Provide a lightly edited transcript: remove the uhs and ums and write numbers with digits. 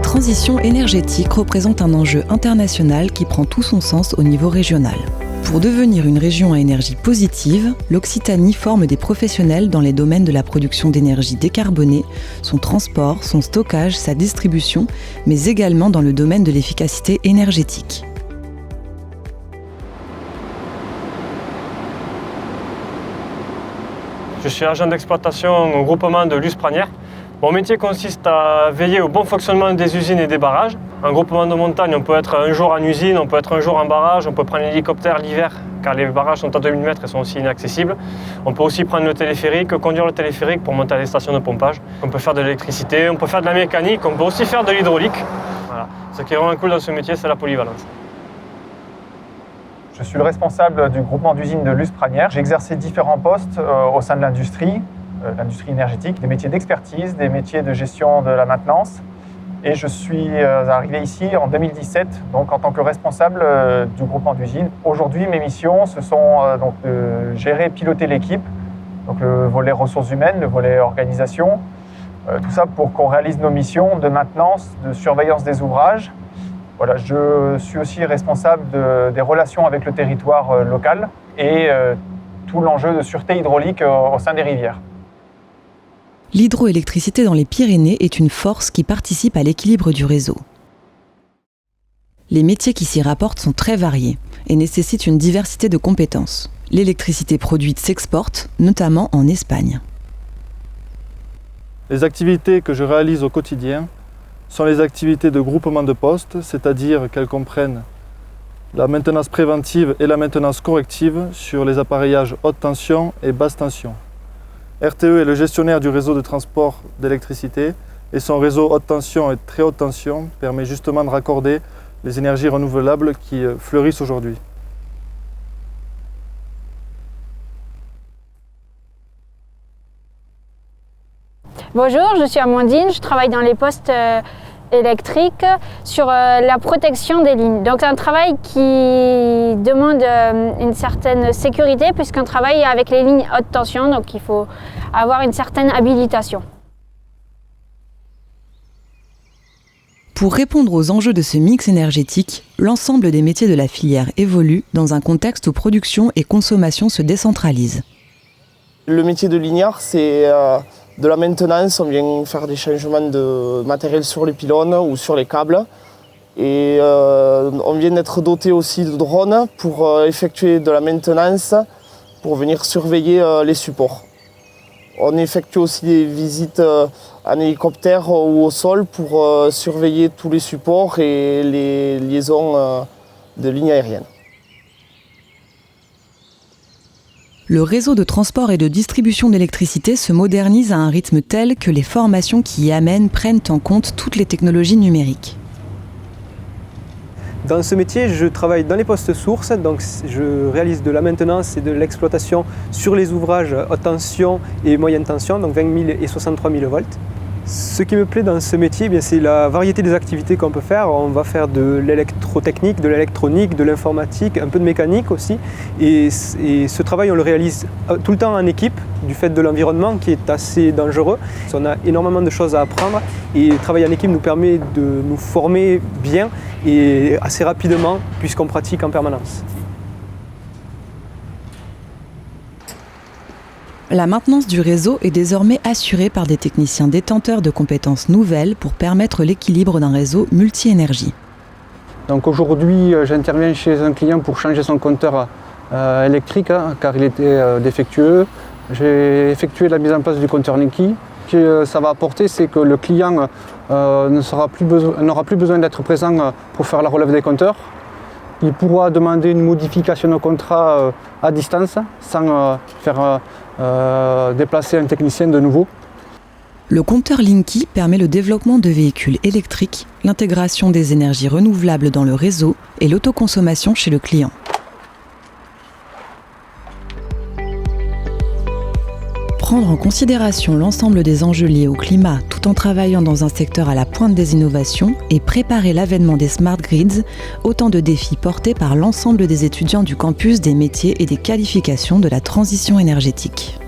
transition énergétique représente un enjeu international qui prend tout son sens au niveau régional. Pour devenir une région à énergie positive, l'Occitanie forme des professionnels dans les domaines de la production d'énergie décarbonée, son transport, son stockage, sa distribution, mais également dans le domaine de l'efficacité énergétique. Je suis agent d'exploitation au groupement de Luz Pranière. Mon métier consiste à veiller au bon fonctionnement des usines et des barrages. Un groupement de montagne, on peut être un jour en usine, on peut être un jour en barrage, on peut prendre l'hélicoptère l'hiver car les barrages sont à 2000 mètres et sont aussi inaccessibles. On peut aussi prendre le téléphérique, conduire le téléphérique pour monter à des stations de pompage. On peut faire de l'électricité, on peut faire de la mécanique, on peut aussi faire de l'hydraulique. Voilà. Ce qui est vraiment cool dans ce métier, c'est la polyvalence. Je suis le responsable du groupement d'usines de Luz Pranière. J'ai exercé différents postes au sein de l'industrie énergétique, des métiers d'expertise, des métiers de gestion de la maintenance. Et je suis arrivé ici en 2017, donc en tant que responsable du groupement d'usines. Aujourd'hui, mes missions, ce sont donc de gérer et piloter l'équipe, donc le volet ressources humaines, le volet organisation, tout ça pour qu'on réalise nos missions de maintenance, de surveillance des ouvrages. Voilà, je suis aussi responsable des relations avec le territoire local et tout l'enjeu de sûreté hydraulique au sein des rivières. L'hydroélectricité dans les Pyrénées est une force qui participe à l'équilibre du réseau. Les métiers qui s'y rapportent sont très variés et nécessitent une diversité de compétences. L'électricité produite s'exporte, notamment en Espagne. Les activités que je réalise au quotidien sont les activités de groupement de postes, c'est-à-dire qu'elles comprennent la maintenance préventive et la maintenance corrective sur les appareillages haute tension et basse tension. RTE est le gestionnaire du réseau de transport d'électricité et son réseau haute tension et très haute tension permet justement de raccorder les énergies renouvelables qui fleurissent aujourd'hui. Bonjour, je suis Amandine, je travaille dans les postes électriques sur la protection des lignes. Donc c'est un travail qui demande une certaine sécurité puisqu'on travaille avec les lignes haute tension, donc il faut avoir une certaine habilitation. Pour répondre aux enjeux de ce mix énergétique, l'ensemble des métiers de la filière évolue dans un contexte où production et consommation se décentralisent. Le métier de lignard, c'est de la maintenance, on vient faire des changements de matériel sur les pylônes ou sur les câbles. Et on vient d'être doté aussi de drones pour effectuer de la maintenance, pour venir surveiller les supports. On effectue aussi des visites en hélicoptère ou au sol pour surveiller tous les supports et les liaisons de lignes aériennes. Le réseau de transport et de distribution d'électricité se modernise à un rythme tel que les formations qui y amènent prennent en compte toutes les technologies numériques. Dans ce métier, je travaille dans les postes sources, donc je réalise de la maintenance et de l'exploitation sur les ouvrages haute tension et moyenne tension, donc 20 000 et 63 000 volts. Ce qui me plaît dans ce métier, c'est la variété des activités qu'on peut faire. On va faire de l'électrotechnique, de l'électronique, de l'informatique, un peu de mécanique aussi. Et ce travail, on le réalise tout le temps en équipe, du fait de l'environnement qui est assez dangereux. On a énormément de choses à apprendre et travailler en équipe nous permet de nous former bien et assez rapidement puisqu'on pratique en permanence. La maintenance du réseau est désormais assurée par des techniciens détenteurs de compétences nouvelles pour permettre l'équilibre d'un réseau multi-énergie. Donc aujourd'hui, j'interviens chez un client pour changer son compteur électrique car il était défectueux. J'ai effectué la mise en place du compteur Linky. Ce que ça va apporter, c'est que le client n'aura plus besoin d'être présent pour faire la relève des compteurs. Il pourra demander une modification au contrat à distance sans faire déplacer un technicien de nouveau. Le compteur Linky permet le développement de véhicules électriques, l'intégration des énergies renouvelables dans le réseau et l'autoconsommation chez le client. Prendre en considération l'ensemble des enjeux liés au climat tout en travaillant dans un secteur à la pointe des innovations et préparer l'avènement des smart grids, autant de défis portés par l'ensemble des étudiants du campus des métiers et des qualifications de la transition énergétique.